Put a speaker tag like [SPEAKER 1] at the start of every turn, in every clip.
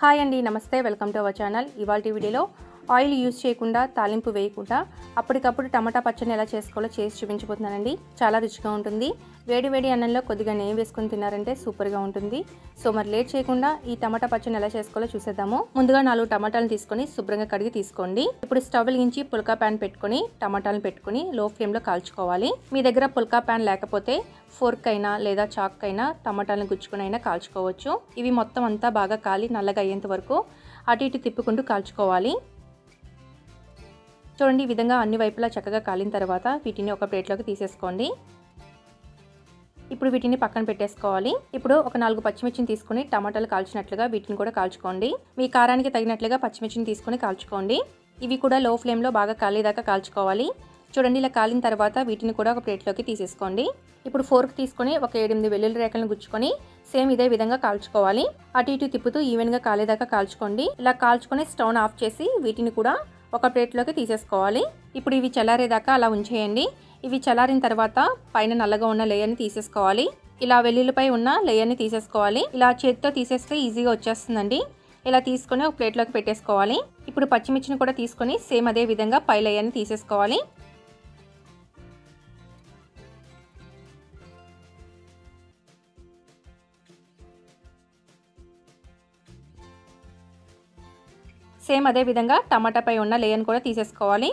[SPEAKER 1] Hi అండి, నమస్తే. Welcome to our channel. ఇవాల్టి వీడియోలో ఆయిల్ యూజ్ చేయకుండా, తాలింపు వేయకుండా అప్పటికప్పుడు టమాటా పచ్చడిని ఎలా చేసుకోవాలో చేసి చూపించబోతున్నానండి. చాలా రుచిగా ఉంటుంది. వేడి వేడి అన్నంలో కొద్దిగా నెయ్యి వేసుకొని తిన్నారంటే సూపర్గా ఉంటుంది. సో మరి లేట్ చేయకుండా ఈ టమాటా పచ్చడిని ఎలా చేసుకోవాలో చూసేద్దాము. ముందుగా 4 టమాటాలను తీసుకొని శుభ్రంగా కడిగి తీసుకోండి. ఇప్పుడు స్టవ్ వెలిగించి పుల్కా ప్యాన్ పెట్టుకొని టమాటాలను పెట్టుకొని లో ఫ్లేమ్లో కాల్చుకోవాలి. మీ దగ్గర పుల్కా ప్యాన్ లేకపోతే ఫోర్క్ అయినా లేదా చాక్ అయినా టమాటాలను గుచ్చుకుని అయినా కాల్చుకోవచ్చు. ఇవి మొత్తం అంతా బాగా కాలి నల్లగా అయ్యేంత వరకు అటు ఇటు తిప్పుకుంటూ కాల్చుకోవాలి. చూడండి, ఈ విధంగా అన్ని వైపులా చక్కగా కాలిన తర్వాత వీటిని ఒక ప్లేట్లోకి తీసేసుకోండి. ఇప్పుడు వీటిని పక్కన పెట్టేసుకోవాలి. ఇప్పుడు ఒక 4 పచ్చిమిర్చిని తీసుకొని టమాటాలు కాల్చినట్లుగా వీటిని కూడా కాల్చుకోండి. మీ కారానికి తగినట్లుగా పచ్చిమిర్చిని తీసుకొని కాల్చుకోండి. ఇవి కూడా లో ఫ్లేమ్లో బాగా కాలేదాకా కాల్చుకోవాలి. చూడండి, ఇలా కాలిన తర్వాత వీటిని కూడా ఒక ప్లేట్లోకి తీసేసుకోండి. ఇప్పుడు ఫోర్క్ తీసుకొని ఒక 7-8 వెల్లుల్లి రేఖలను గుచ్చుకొని సేమ్ ఇదే విధంగా కాల్చుకోవాలి. అటు ఇటు తిప్పుతూ ఈవెన్గా కాలేదాకా కాల్చుకోండి. ఇలా కాల్చుకొని స్టవ్ ఆఫ్ చేసి వీటిని కూడా ఒక ప్లేట్లోకి తీసేసుకోవాలి. ఇప్పుడు ఇవి చల్లారేదాకా అలా ఉంచేయండి. ఇవి చల్లారిన తర్వాత పైన నల్లగా ఉన్న లేయర్ని తీసేసుకోవాలి. ఇలా వెల్లుల్లిపై ఉన్న లేయర్ని తీసేసుకోవాలి. ఇలా చేతితో తీసేస్తే ఈజీగా వచ్చేస్తుందండి. ఇలా తీసుకొని ఒక ప్లేట్లోకి పెట్టేసుకోవాలి. ఇప్పుడు పచ్చిమిర్చిని కూడా తీసుకొని సేమ్ అదే విధంగా పై లేయర్ని తీసేసుకోవాలి. సేమ్ అదే విధంగా టమాటాపై ఉన్న లేయర్ని కూడా తీసేసుకోవాలి.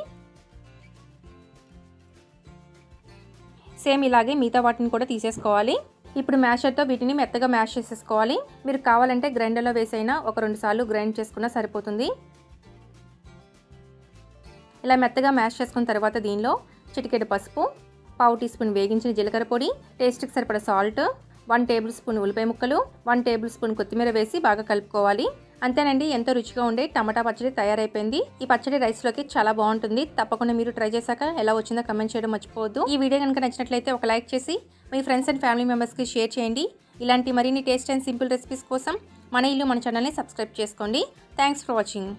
[SPEAKER 1] సేమ్ ఇలాగే మిగతా వాటిని కూడా తీసేసుకోవాలి. ఇప్పుడు మ్యాషర్తో వీటిని మెత్తగా మ్యాష్ చేసేసుకోవాలి. మీరు కావాలంటే గ్రైండర్లో వేసైనా ఒక 2 సార్లు గ్రైండ్ చేసుకున్నా సరిపోతుంది. ఇలా మెత్తగా మ్యాష్ చేసుకున్న తర్వాత దీనిలో చిటికెడు పసుపు, 1/2 టీ స్పూన్ వేగించిన జీలకర్ర పొడి, టేస్ట్కి సరిపడా సాల్ట్, 1 టేబుల్ స్పూన్ ఉల్లిపాయ ముక్కలు, 1 టేబుల్ స్పూన్ కొత్తిమీర వేసి బాగా కలుపుకోవాలి. అంతేనండి, ఎంతో రుచిగా ఉండే టమాటా పచ్చడి తయారైపోయింది. ఈ పచ్చడి రైస్లోకి చాలా బాగుంటుంది. తప్పకుండా మీరు ట్రై చేశాక ఎలా వచ్చిందో కమెంట్ చేయడం మర్చిపోవద్దు. ఈ వీడియో కనుక నచ్చినట్లయితే ఒక లైక్ చేసి మీ ఫ్రెండ్స్ అండ్ ఫ్యామిలీ మెంబర్స్కి షేర్ చేయండి. ఇలాంటి మరిన్ని టేస్ట్ అండ్ సింపుల్ రెసిపీస్ కోసం మన ఇల్లు మన ఛానల్ని సబ్స్క్రైబ్ చేసుకోండి. Thanks for watching.